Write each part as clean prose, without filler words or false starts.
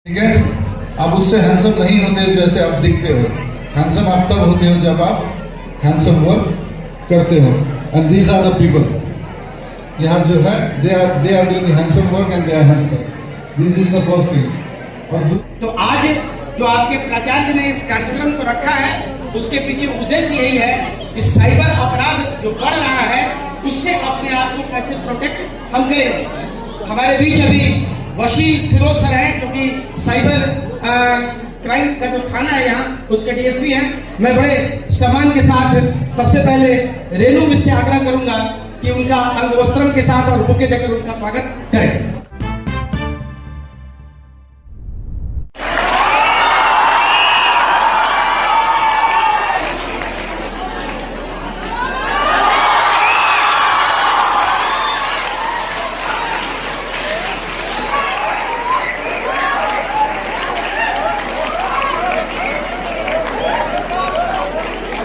ठीक है, आप उससे हैंडसम नहीं होते जैसे आप दिखते हो। हैंडसम आप तब होते हो जब आप हैंडसम वर्क करते हो। And these are the people, यहाँ जो है they are doing handsome work and they are handsome. This is the first thing. तो आज जो आपके प्राचार्य ने इस कार्यक्रम को रखा है, उसके पीछे उद्देश्य यही है कि साइबर अपराध जो बढ़ रहा है उससे अपने आप को कैसे प्रोटेक्ट हम करें। हमारे बीच अभी वसील फिरोज सर हैं, जो कि साइबर क्राइम का जो थाना है यहाँ उसके डीएसपी हैं। मैं बड़े सम्मान के साथ सबसे पहले रेणु मिस से आग्रह करूंगा कि उनका अंग वस्त्रम के साथ और बुके देकर उनका स्वागत करें।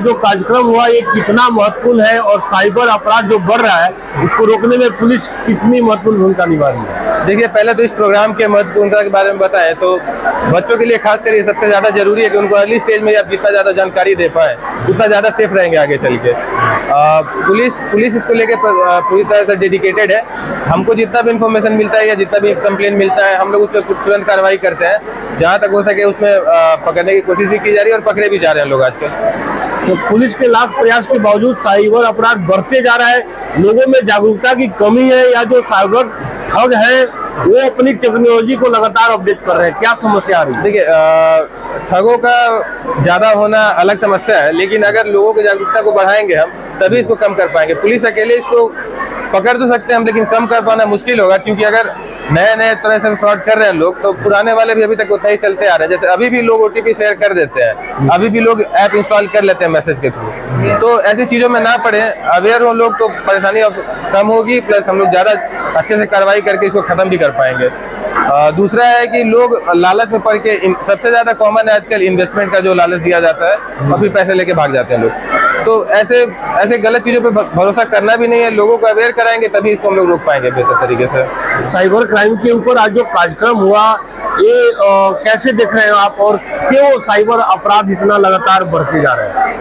जो कार्यक्रम हुआ ये कितना महत्वपूर्ण है और साइबर अपराध जो बढ़ रहा है उसको रोकने में पुलिस कितनी महत्वपूर्ण भूमिका निभा रही है। देखिए, पहले तो इस प्रोग्राम के महत्वपूर्णता के बारे में बताएं तो बच्चों के लिए खासकर ये सबसे ज्यादा जरूरी है कि उनको अर्ली स्टेज में आप जितना ज्यादा जानकारी दे पाए उतना ज्यादा सेफ रहेंगे आगे चल के। पुलिस इसको लेके पूरी तरह से डेडिकेटेड है। हमको जितना भी इंफॉर्मेशन मिलता है या जितना भी कंप्लेन मिलता है हम लोग उस पर तुरंत कार्रवाई करते हैं। जहाँ तक हो सके उसमें पकड़ने की कोशिश भी की जा रही है और पकड़े भी जा रहे हैं लोग आजकल। तो पुलिस के लाख प्रयास के बावजूद साइबर अपराध बढ़ते जा रहा है। लोगों में जागरूकता की कमी है या जो साइबर ठग है वो अपनी टेक्नोलॉजी को लगातार अपडेट कर रहे हैं, क्या समस्या आ रही है? देखिए, ठगों का ज्यादा होना अलग समस्या है, लेकिन अगर लोगों की जागरूकता को बढ़ाएंगे हम तभी इसको कम कर पाएंगे। पुलिस अकेले इसको पकड़ तो सकते हैं हम, लेकिन कम कर पाना मुश्किल होगा, क्योंकि अगर नए तरह से फ्रॉड कर रहे हैं लोग तो पुराने वाले भी अभी तक उतना ही चलते आ रहे हैं। जैसे अभी भी लोग ओटीपी शेयर कर देते हैं, अभी भी लोग ऐप इंस्टॉल कर लेते हैं मैसेज के थ्रू। तो ऐसी चीजों में ना पड़े, अवेयर हो लोग तो परेशानी कम होगी, प्लस हम लोग ज्यादा अच्छे से कार्रवाई करके इसको खत्म भी कर पाएंगे। दूसरा है कि लोग लालच में पड़ के, सबसे ज्यादा कॉमन है आजकल इन्वेस्टमेंट का जो लालच दिया जाता है और फिर पैसे लेके भाग जाते हैं लोग। तो ऐसे गलत चीजों पे भरोसा करना भी नहीं है। लोगों को अवेयर कराएंगे तभी इसको हम लोग रोक पाएंगे बेहतर तरीके से। साइबर क्राइम के ऊपर आज जो कार्यक्रम हुआ ये कैसे देख रहे हैं आप, और क्यों साइबर अपराध इतना लगातार बढ़ते जा रहे हैं?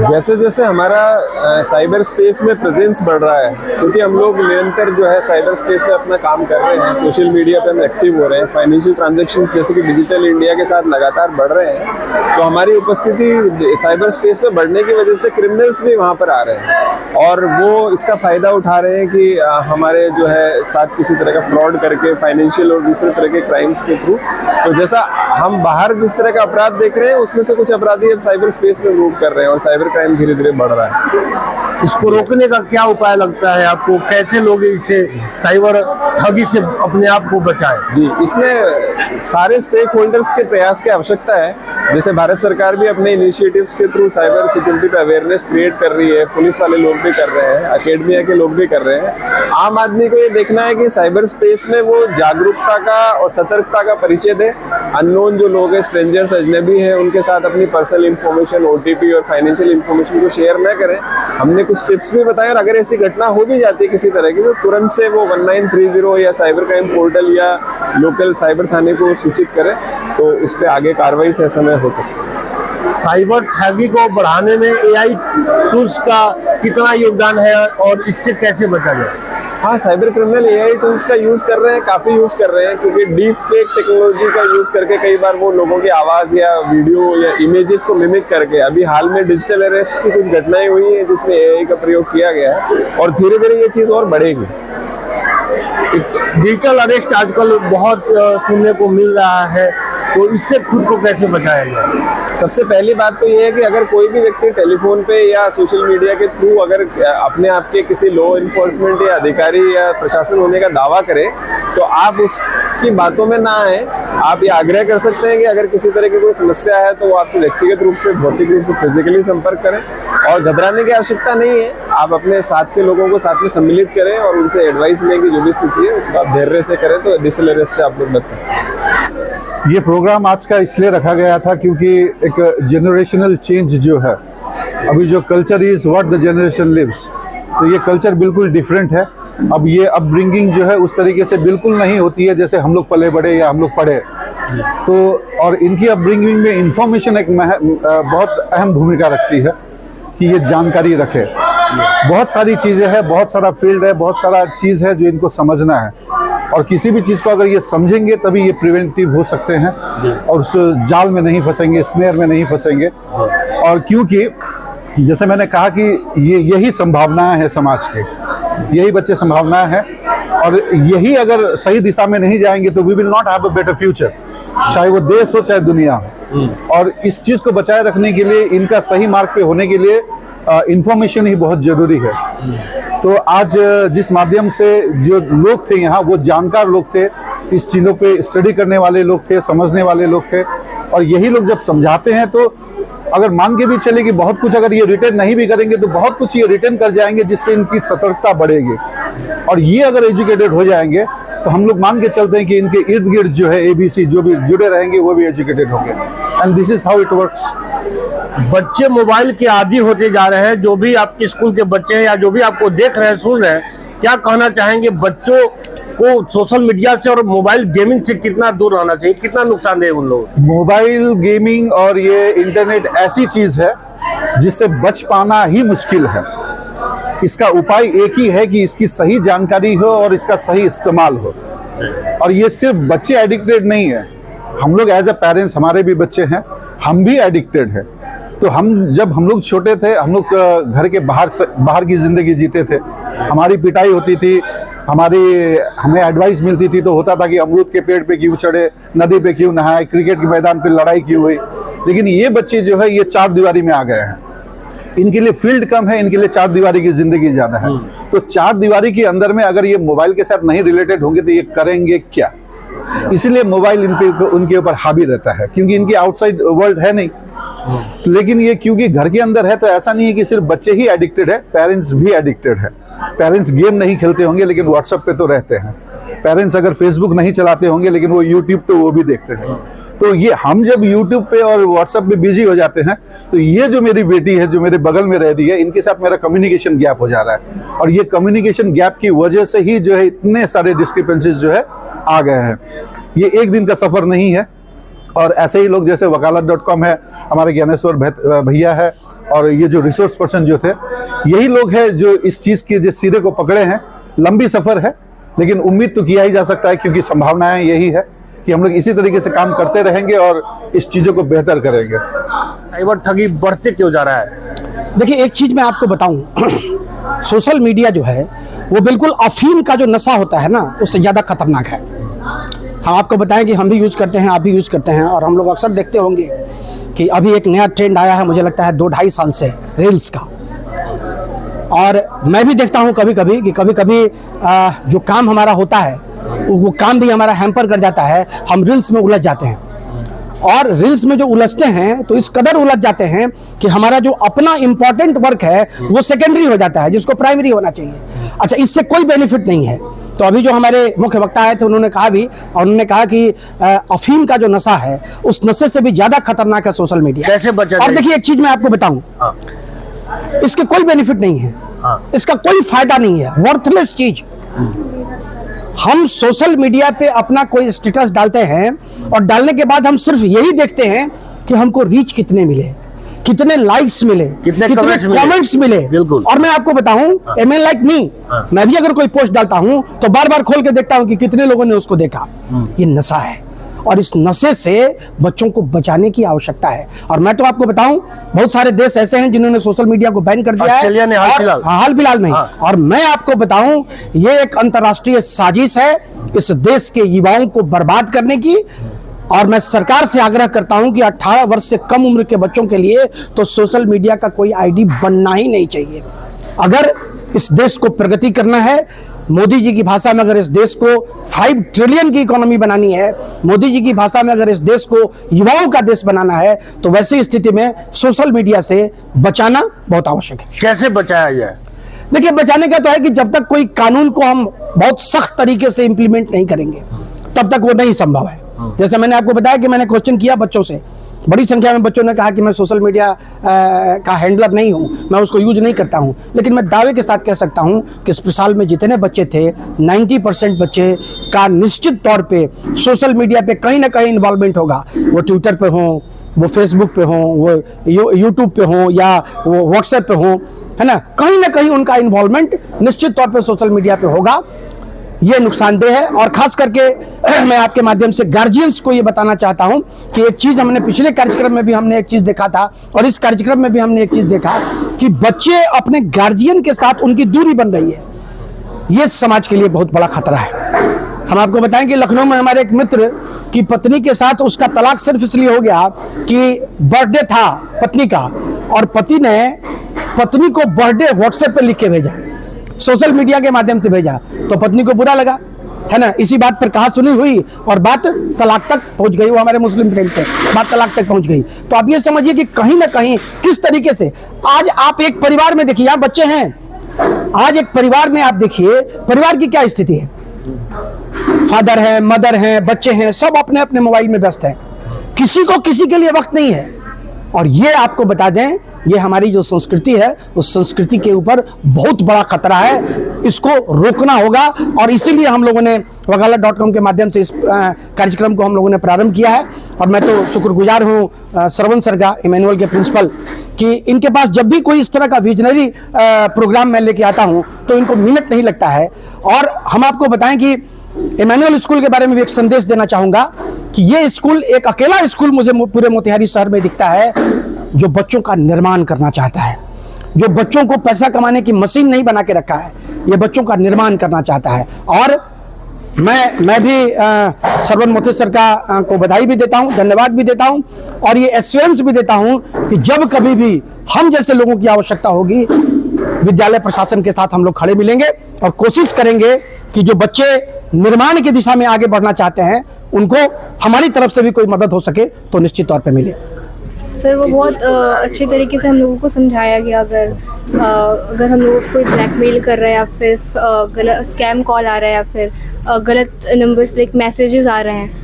जैसे जैसे हमारा साइबर स्पेस में प्रेजेंस बढ़ रहा है, क्योंकि हम लोग निरंतर जो है साइबर स्पेस में अपना काम कर रहे हैं, सोशल मीडिया पे हम एक्टिव हो रहे हैं, फाइनेंशियल ट्रांजैक्शंस जैसे कि डिजिटल इंडिया के साथ लगातार बढ़ रहे हैं, तो हमारी उपस्थिति साइबर स्पेस में बढ़ने की वजह से क्रिमिनल्स भी वहाँ पर आ रहे हैं और वो इसका फ़ायदा उठा रहे हैं कि हमारे जो है साथ किसी तरह का फ्रॉड करके फाइनेंशियल और दूसरे तरह के क्राइम्स के थ्रू। तो जैसा हम बाहर जिस तरह का अपराध देख रहे हैं उसमें से कुछ अपराधी अब साइबर स्पेस में मूव कर रहे हैं और साइबर क्राइम धीरे धीरे बढ़ रहा है। इसको रोकने का क्या उपाय लगता है आपको? कैसे लोग इसे साइबर ठगी से अपने आप को बचाएं? जी, इसमें सारे स्टेक होल्डर्स के प्रयास की आवश्यकता है। जैसे भारत सरकार भी अपने इनिशिएटिव्स के थ्रू साइबर सिक्योरिटी पे अवेयरनेस क्रिएट कर रही है, पुलिस वाले लोग भी कर रहे हैं, अकेडमिया के लोग भी कर रहे हैं। आम आदमी को ये देखना है कि साइबर स्पेस में वो जागरूकता का और सतर्कता का परिचय दे। अननोन जो लोग हैं, स्ट्रेंजर्स, अजनबी हैं, उनके साथ अपनी पर्सनल इन्फॉर्मेशन, ओटीपी और फाइनेंशियल इन्फॉर्मेशन को शेयर न करें। हमने कुछ टिप्स भी बताए और अगर ऐसी घटना हो भी जाती है किसी तरह की तो तुरंत से वो 1930 या साइबर क्राइम पोर्टल या लोकल साइबर थाने को सूचित करें, तो उस पर आगे कार्रवाई से समय हो सकती है। साइबर ठगी को बढ़ाने में एआई टूल्स का कितना योगदान है और इससे कैसे बचा जाए? हाँ, साइबर क्रिमिनल एआई टूल्स का यूज कर रहे हैं, काफी यूज कर रहे हैं, क्योंकि डीप फेक टेक्नोलॉजी का यूज करके कई बार वो लोगों की आवाज या वीडियो या इमेजेस को मिमिक करके, अभी हाल में डिजिटल अरेस्ट की कुछ घटनाएं हुई हैं जिसमें एआई का प्रयोग किया गया है और धीरे धीरे ये चीज और बढ़ेगी। डिजिटल अरेस्ट आजकल बहुत सुनने को मिल रहा है, तो इससे खुद को कैसे बचाया जाए? सबसे पहली बात तो ये है कि अगर कोई भी व्यक्ति टेलीफोन पे या सोशल मीडिया के थ्रू अगर अपने आप के किसी लॉ इन्फोर्समेंट या अधिकारी या प्रशासन होने का दावा करे तो आप उसकी बातों में ना आए। आप ये आग्रह कर सकते हैं कि अगर किसी तरह की कोई समस्या है तो वो आपसे व्यक्तिगत रूप से, भौतिक रूप से, फिजिकली संपर्क करें और घबराने की आवश्यकता नहीं है। आप अपने साथ के लोगों को साथ में सम्मिलित करें और उनसे एडवाइस लें कि जो भी स्थिति है उसको आप धैर्य से करें, तो डिजिटल अरेस्ट से आप लोग बच सकते हैं। ये प्रोग्राम आज का इसलिए रखा गया था क्योंकि एक जनरेशनल चेंज जो है, अभी जो culture is what the generation lives, तो ये कल्चर बिल्कुल डिफरेंट है। अब ये अपब्रिंगिंग जो है उस तरीके से बिल्कुल नहीं होती है जैसे हम लोग पले बड़े या हम लोग पढ़े। तो और इनकी अपब्रिंगिंग में इंफॉर्मेशन एक बहुत अहम भूमिका रखती है कि ये जानकारी रखे। बहुत सारी चीज़ें हैं, बहुत सारा फील्ड है, बहुत सारा चीज़ है जो इनको समझना है, और किसी भी चीज़ को अगर ये समझेंगे तभी ये प्रिवेंटिव हो सकते हैं और उस जाल में नहीं फंसेंगे, स्नेयर में नहीं फंसेंगे। और क्योंकि जैसे मैंने कहा कि यही संभावनाएं हैं समाज के, यही बच्चे संभावनाएं हैं, और यही अगर सही दिशा में नहीं जाएंगे तो we will not have a better future, चाहे वो देश हो चाहे दुनिया हो। और इस चीज़ को बचाए रखने के लिए, इनका सही मार्ग पे होने के लिए इंफॉर्मेशन ही बहुत जरूरी है। तो आज जिस माध्यम से जो लोग थे यहाँ, वो जानकार लोग थे, इस चीज़ों पे स्टडी करने वाले लोग थे, समझने वाले लोग थे, और यही लोग जब समझाते हैं तो अगर मान के भी चले कि बहुत कुछ अगर ये रिटर्न नहीं भी करेंगे तो बहुत कुछ ये रिटर्न कर जाएंगे, जिससे इनकी सतर्कता बढ़ेगी। और ये अगर एजुकेटेड हो जाएंगे तो हम लोग मान के चलते हैं कि इनके इर्द गिर्द जो है ABC जो भी जुड़े रहेंगे वो भी एजुकेटेड होंगे। And this is how it works. बच्चे मोबाइल के आदी होते जा रहे हैं। जो भी आपके स्कूल के बच्चे हैं या जो भी आपको देख रहे हैं, सुन रहे हैं, क्या कहना चाहेंगे बच्चों को सोशल मीडिया से और मोबाइल गेमिंग से कितना दूर रहना चाहिए, कितना नुकसानदेह उन लोगों? मोबाइल गेमिंग और ये इंटरनेट ऐसी चीज है जिससे बच पाना ही मुश्किल है। इसका उपाय एक ही है कि इसकी सही जानकारी हो और इसका सही इस्तेमाल हो। और ये सिर्फ बच्चे एडिक्टेड नहीं है, हम लोग एज ए पेरेंट्स, हमारे भी बच्चे हैं, हम भी एडिक्टेड है। तो जब हम लोग छोटे थे, हम लोग घर के बाहर की जिंदगी जीते थे, हमारी पिटाई होती थी, हमें एडवाइस मिलती थी, तो होता था कि अमरूद के पेड़ पे क्यों चढ़े, नदी पे क्यों नहाए, क्रिकेट के मैदान पे लड़ाई क्यों हुई। लेकिन ये बच्चे जो है ये चार दीवारी में आ गए हैं, इनके लिए फील्ड कम है, इनके लिए चार दीवारी की जिंदगी ज्यादा है। तो चार दीवारी के अंदर में अगर ये मोबाइल के साथ नहीं रिलेटेड होंगे तो ये करेंगे क्या? इसीलिए मोबाइल उनके ऊपर हावी रहता है, क्योंकि इनकी आउटसाइड वर्ल्ड है नहीं। लेकिन ये क्योंकि घर के अंदर है, तो ऐसा नहीं है कि सिर्फ बच्चे ही एडिक्टेड है, पेरेंट्स भी एडिक्टेड है। पेरेंट्स गेम नहीं खेलते होंगे लेकिन व्हाट्सएप पे तो रहते हैं, पेरेंट्स अगर फेसबुक नहीं चलाते होंगे लेकिन वो यूट्यूब तो वो भी देखते हैं। तो ये हम जब यूट्यूब पे और व्हाट्सएप पे बिजी हो जाते हैं, तो ये जो मेरी बेटी है जो मेरे बगल में रह रही है, इनके साथ मेरा कम्युनिकेशन गैप हो जा रहा है। और ये कम्युनिकेशन गैप की वजह से ही जो है इतने सारे डिस्क्रिपेंसीज जो है आ गए हैं। ये एक दिन का सफर नहीं है। और ऐसे ही लोग जैसे वकालत.com है, हमारे ज्ञानेश्वर भैया है, और ये जो रिसोर्स पर्सन जो थे, यही लोग हैं जो इस चीज़ के जिस सिरे को पकड़े हैं। लंबी सफ़र है लेकिन उम्मीद तो किया ही जा सकता है, क्योंकि संभावनाएं यही है कि हम लोग इसी तरीके से काम करते रहेंगे और इस चीज़ों को बेहतर करेंगे। साइबर ठगी बढ़ते क्यों जा रहा है? देखिए, एक चीज़ मैं आपको बताऊं, सोशल मीडिया जो है वो बिल्कुल अफीम का जो नशा होता है ना, उससे ज़्यादा खतरनाक है। हम आपको बताएं कि हम भी यूज़ करते हैं, आप भी यूज़ करते हैं, और हम लोग अक्सर देखते होंगे कि अभी एक नया ट्रेंड आया है, मुझे लगता है 2-2.5 साल से, रील्स का। और मैं भी देखता हूं कभी कभी कि कभी कभी जो काम हमारा होता है वो काम भी हमारा हैम्पर कर जाता है, हम रील्स में उलझ जाते हैं। और रील्स में जो उलझते हैं तो इस कदर उलझ जाते हैं कि हमारा जो अपना इंपॉर्टेंट वर्क है वो सेकेंडरी हो जाता है, जिसको प्राइमरी होना चाहिए। अच्छा, इससे कोई बेनिफिट नहीं है। तो अभी जो हमारे मुख्य वक्ता आए थे उन्होंने कहा भी, और उन्होंने कहा कि अफीम का जो नशा है उस नशे से भी ज्यादा खतरनाक है सोशल मीडिया। कैसे बचा? और देखिए, एक चीज मैं आपको बताऊं, इसके कोई बेनिफिट नहीं है, इसका कोई फायदा नहीं है, वर्थलेस चीज। हम सोशल मीडिया पे अपना कोई स्टेटस डालते हैं और डालने के बाद हम सिर्फ यही देखते हैं कि हमको रीच कितने मिले, कितने लाइक्स मिले, कितने कमेंट्स मिले। बिल्कुल। और मैं आपको बताऊं, एम एन लाइक मी, मैं भी अगर कोई पोस्ट डालता हूं तो बार बार खोल के देखता हूं कि कितने लोगों ने उसको देखा। ये नशा है, और इस नशे से बच्चों को बचाने की आवश्यकता है। और मैं तो आपको बताऊं, बहुत सारे देश ऐसे हैं जिन्होंने सोशल मीडिया को बैन कर दिया है, हाल फिलहाल में। और मैं आपको बताऊं, ये एक अंतर्राष्ट्रीय साजिश है इस देश के युवाओं को बर्बाद करने की। और मैं सरकार से आग्रह करता हूं कि 18 वर्ष से कम उम्र के बच्चों के लिए तो सोशल मीडिया का कोई आईडी बनना ही नहीं चाहिए। अगर इस देश को प्रगति करना है, मोदी जी की भाषा में अगर इस देश को 5 ट्रिलियन की इकोनॉमी बनानी है, मोदी जी की भाषा में अगर इस देश को युवाओं का देश बनाना है, तो वैसी स्थिति में सोशल मीडिया से बचाना बहुत आवश्यक है। कैसे बचाया जाए? देखिए, बचाने का तो है कि जब तक कोई कानून को हम बहुत सख्त तरीके से इंप्लीमेंट नहीं करेंगे तब तक वो नहीं संभव है। जैसे मैंने आपको बताया कि मैंने क्वेश्चन किया बच्चों से बड़ी संख्या में बच्चों ने कहा कि मैं सोशल मीडिया का हैंडलर नहीं हूं, मैं उसको यूज नहीं करता हूं। लेकिन मैं दावे के साथ कह सकता हूं कि इस साल में जितने बच्चे थे 90% बच्चे का निश्चित तौर पे सोशल मीडिया पे कहीं ना कहीं इन्वॉल्वमेंट होगा। वो ट्विटर पे हो, वो फेसबुक पे हो, वो यूट्यूब पे हो, या वो व्हाट्सएप पे हो, है ना कहीं उनका इन्वॉल्वमेंट निश्चित तौर पे सोशल मीडिया पे होगा। ये नुकसानदेह है। और खास करके मैं आपके माध्यम से गार्जियंस को ये बताना चाहता हूं कि एक चीज हमने पिछले कार्यक्रम में भी हमने एक चीज देखा था और इस कार्यक्रम में भी हमने एक चीज देखा कि बच्चे अपने गार्जियन के साथ उनकी दूरी बन रही है। ये समाज के लिए बहुत बड़ा खतरा है। हम आपको बताएं कि लखनऊ में हमारे एक मित्र की पत्नी के साथ उसका तलाक सिर्फ इसलिए हो गया कि बर्थडे था पत्नी का और पति ने पत्नी को बर्थडे व्हाट्सएप पे लिख के भेजा, सोशल मीडिया के माध्यम से भेजा, तो पत्नी को बुरा लगा, है ना। इसी बात पर कहा सुनी हुई और बात तलाक तक पहुंच गई। वो हमारे मुस्लिम फ्रेंड थे, बात तलाक तक पहुंच गई। तो आप ये समझिए कि कहीं ना कहीं किस तरीके से आज आप एक परिवार में देखिए, आप बच्चे हैं, आज एक परिवार में आप देखिए परिवार की क्या स्थिति है। फादर है, मदर है, बच्चे हैं, सब अपने अपने मोबाइल में व्यस्त हैं, किसी को किसी के लिए वक्त नहीं है। और ये आपको बता दें, ये हमारी जो संस्कृति है उस संस्कृति के ऊपर बहुत बड़ा खतरा है, इसको रोकना होगा। और इसीलिए हम लोगों ने वकालत.com के माध्यम से इस कार्यक्रम को हम लोगों ने प्रारंभ किया है। और मैं तो शुक्रगुजार हूँ श्रवण सर का, इमैनुअल के प्रिंसिपल, कि इनके पास जब भी कोई इस तरह का विजनरी प्रोग्राम मैं लेके आता हूँ तो इनको मिनट नहीं लगता है। और हम आपको बताएं कि इमैनुअल स्कूल के बारे में भी एक संदेश देना चाहूंगा कि ये स्कूल एक अकेला स्कूल मुझे पूरे मोतिहारी शहर में दिखता है जो बच्चों का निर्माण करना चाहता है, जो बच्चों को पैसा कमाने की मशीन नहीं बना के रखा है, ये बच्चों का निर्माण करना चाहता है। और मैं भी श्रवण मोतेश्वर का को बधाई भी देता हूं, धन्यवाद भी देता हूं और ये एश्योरेंस भी देता हूं कि जब कभी भी हम जैसे लोगों की आवश्यकता होगी विद्यालय प्रशासन के साथ हम लोग खड़े मिलेंगे और कोशिश करेंगे कि जो बच्चे निर्माण की दिशा में आगे बढ़ना चाहते हैं उनको हमारी तरफ से भी कोई मदद हो सके तो निश्चित तौर पे मिले। सर वो बहुत अच्छे तरीके से हम लोगों को समझाया गया। अगर हम लोगों को कोई ब्लैकमेल कर रहा है या फिर गलत स्कैम कॉल आ रहा है या फिर गलत नंबर से मैसेजेस आ रहे हैं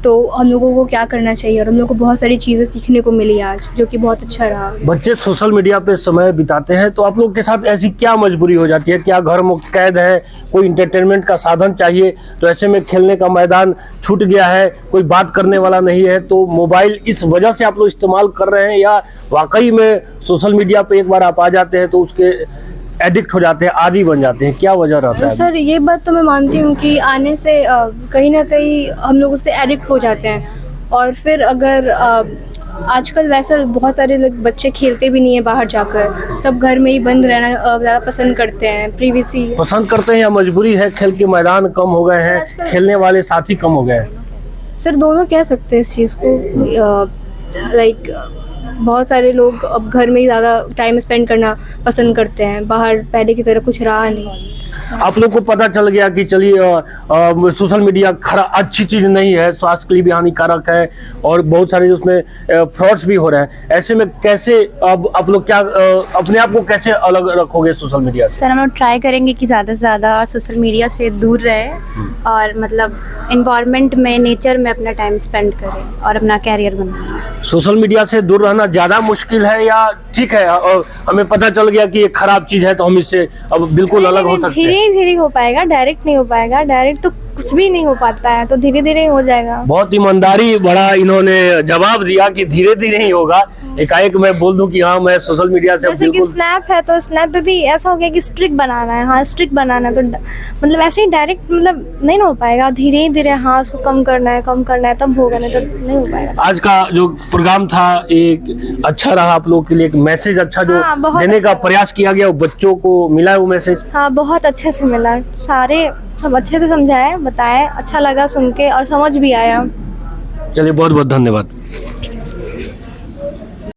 तो हम लोगों को क्या करना चाहिए। और हम लोग को बहुत सारी चीज़ें सीखने को मिली आज, जो कि बहुत अच्छा रहा। बच्चे सोशल मीडिया पे समय बिताते हैं तो आप लोग के साथ ऐसी क्या मजबूरी हो जाती है? क्या घर में कैद है, कोई इंटरटेनमेंट का साधन चाहिए तो ऐसे में खेलने का मैदान छूट गया है, कोई बात करने वाला नहीं है, तो मोबाइल इस वजह से आप लोग इस्तेमाल कर रहे हैं या वाकई में सोशल मीडिया पे एक बार आप आ जाते हैं तो उसके एडिक्ट हो जाते हैं, आदी बन जाते हैं? क्या वजह रहता है? सर ये बात तो मैं मानती हूँ कि आने से कहीं ना कहीं हम लोग उससे एडिक्ट हो जाते हैं। और फिर अगर आजकल वैसे बहुत सारे लोग बच्चे खेलते भी नहीं है बाहर जाकर, सब घर में ही बंद रहना ज़्यादा पसंद करते हैं, प्रीवियसली पसंद करते हैं या मजबूरी है? खेल के मैदान कम हो गए हैं, खेलने वाले साथी कम हो गए हैं? सर दोनों कह सकते हैं इस चीज़ को। लाइक बहुत सारे लोग अब घर में ही ज़्यादा टाइम स्पेंड करना पसंद करते हैं, बाहर पहले की तरह कुछ रहा नहीं। आप लोग को पता चल गया कि चलिए सोशल मीडिया अच्छी चीज़ नहीं है, स्वास्थ्य के लिए भी हानिकारक है और बहुत सारे उसमें फ्रॉड्स भी हो रहे हैं। ऐसे में कैसे अब आप लोग क्या अपने आप को कैसे अलग रखोगे सोशल मीडिया से? सर हम लोग ट्राई करेंगे कि ज़्यादा से ज़्यादा सोशल मीडिया से दूर रहे और मतलब इन्वायरमेंट में, नेचर में अपना टाइम स्पेंड करें और अपना कैरियर बनाएं। सोशल मीडिया से दूर रहना ज़्यादा मुश्किल है या ठीक है? और हमें पता चल गया कि ये खराब चीज़ है तो हम इससे अब बिल्कुल अलग हो सकते हैं। धीरे धीरे हो पाएगा, डायरेक्ट नहीं हो पाएगा। डायरेक्ट तो कुछ भी नहीं हो पाता है, तो धीरे धीरे हो जाएगा। बहुत ईमानदारी बड़ा इन्होंने जवाब दिया कि धीरे धीरे ही होगा। एकाएक मैं बोल दूं कि हाँ मैं सोशल मीडिया से जैसे कि स्नैप है तो स्नैप पे भी ऐसा हो गया कि स्ट्रिक्ट बनाना है। हाँ स्ट्रिक्ट बनाना है तो मतलब ऐसे ही डायरेक्ट मतलब नहीं ना हो पाएगा, धीरे धीरे हाँ उसको कम करना है तब होगा, नहीं तो नहीं हो पाएगा। आज का जो प्रोग्राम था एक अच्छा रहा आप लोग के लिए, एक मैसेज अच्छा जो देने का प्रयास किया गया, बच्चों को मिला वो मैसेज? हाँ बहुत अच्छे से मिला, सारे सब अच्छे से समझाए, बताए, अच्छा लगा सुन के और समझ भी आया। चलिए बहुत बहुत धन्यवाद।